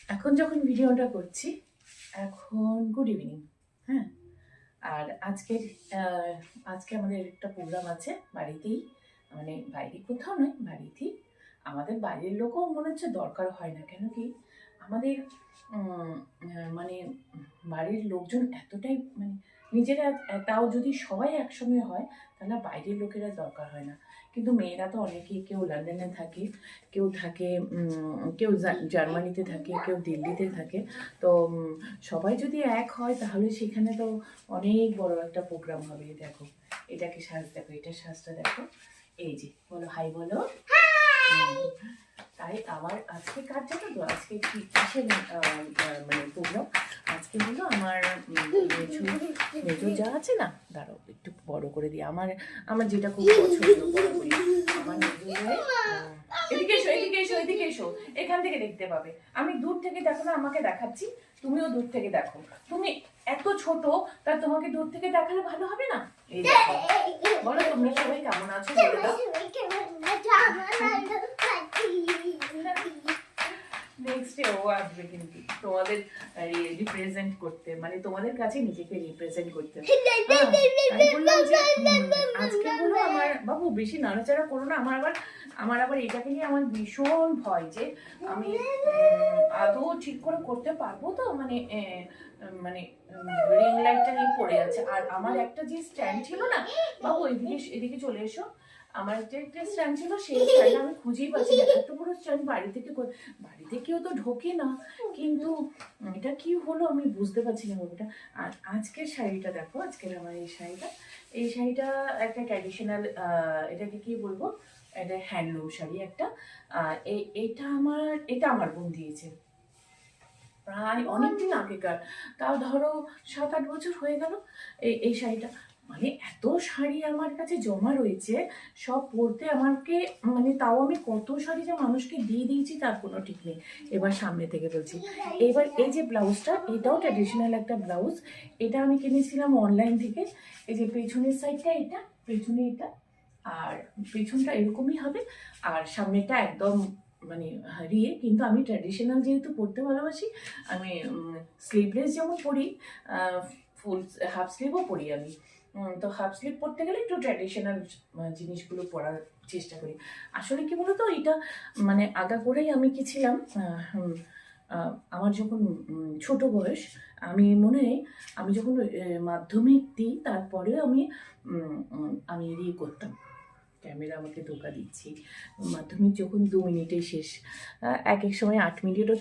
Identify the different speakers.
Speaker 1: এখন যখন ভিডিওটা করছি, এখন গুড ইভিনিং। হ্যাঁ, আর আজকে আমাদের একটা প্রোগ্রাম আছে বাড়িতেই, মানে বাইরে কোথাও নয়, বাড়িতেই। আমাদের বাইরের লোকও মনে হচ্ছে দরকার হয় না, কেন কি আমাদের মানে বাড়ির লোকজন এতটাই মানে নিজেরা, তাও যদি সবাই একসঙ্গে হয় তাহলে বাইরের লোকেরা দরকার হয় না। কিন্তু মেয়েরা তো অনেকেই, কেউ লন্ডনে থাকে, কেউ থাকে কেউ জার্মানিতে থাকে, কেউ দিল্লিতে থাকে। তো সবাই যদি এক হয় তাহলে সেখানে তো অনেক বড় একটা প্রোগ্রাম হবে। দেখো এটাকে সাজ, দেখো এটা সাজটা দেখো, এই যে বলো হাই বলো। তাই আমার আজকে কার জানো তো, আজকে কি কিসের মানে প্রোগ্রাম, আজকে হলো আমার মেজো যা আছে না, দাঁড়াও একটু বড় করে দিই, আমার আমার যেটা খুব পছন্দ বড় করি, আমার মেজো যায়। এদিকে এসো, এদিকে এসো, এদিকে এসো, এখান থেকে দেখতে পাবে। আমি দূর থেকে দেখো না, আমাকে দেখাচ্ছি, তুমিও দূর থেকে দেখো। তুমি এত ছোট, তা তোমাকে দূর থেকে দেখালে ভালো হবে না? এই দেখো, বলো তোমরা সবাই কেমন আছো বলে দাও। নেক্সট ডে ও আসবে কিন্তু তোমাদের রিপ্রেজেন্ট করতে, মানে তোমাদের কাছে নিজেকে রিপ্রেজেন্ট করতে। আমি বললাম যে আজকে হলো আমার বাবু বেশি নাড়াচাড়া করো না, আমার আবার এটাকে নিয়ে আমার ভীষণ ভয় যে আমি আদৌ ঠিক করে করতে পারবো তো, মানে মানে রিং লাইটটা নিয়ে পড়ে আছে। আর আমার একটা যে স্ট্যান্ড ছিল না বাবু, এদিকে চলে এসো, আমার একটা স্ট্যান্ড ছিল, সেই স্ট্যান্ড আমি খুঁজেই পাচ্ছি না। এত বড় স্ট্যান্ড বাড়িতে কেউ তো ঢোকে না, কিন্তু এটা কি হলো আমি বুঝতে পারছি না ওটা। আর আজকের শাড়িটা দেখো, আজকের আমার এই শাড়িটা একটা ট্র্যাডিশনাল, এটাকে কি বলবো, এটা হ্যান্ডলুম শাড়ি একটা। এটা আমার বোন দিয়েছে প্রায় অনেকদিন আগেকার, তাও ধরো 7-8 বছর হয়ে গেল এই শাড়িটা। মানে এত শাড়ি আমার কাছে জমা রয়েছে, সব পরতে আমাকে, মানে তাও আমি কত শাড়ি যে মানুষকে দিয়ে দিয়েছি তার কোনো ঠিক নেই। এবার সামনে থেকে বলছি, এবার এই যে ব্লাউজটা, এটাও ট্র্যাডিশনাল একটা ব্লাউজ, এটা আমি কিনেছিলাম অনলাইন থেকে। এই যে পেছনের সাইডটা, এটা পেছনে এটা, আর পেছনটা এরকমই হবে, আর সামনেটা একদম মানে হারিয়ে। কিন্তু আমি ট্র্যাডিশনাল যেহেতু পরতে ভালোবাসি, আমি স্লিভলেস যেমন পরি, ফুল হাফ স্লিভও পরি আমি। তো হাফ স্লিভ পরতে গেলে একটু ট্র্যাডিশনাল জিনিসগুলো পরার চেষ্টা করি। আসলে কি বলতো, এটা মানে আগা করেই আমি কি ছিলাম, আমার যখন ছোট বয়স, আমি মনে হয় আমি যখন মাধ্যমিক দিই তারপরেও আমি ইয়ে করতাম, ক্যামেরা আমাকে ধোকা দিচ্ছি, মাধ্যমিক যখন 2 মিনিটে শেষ, এক এক সময় 8 মিনিটও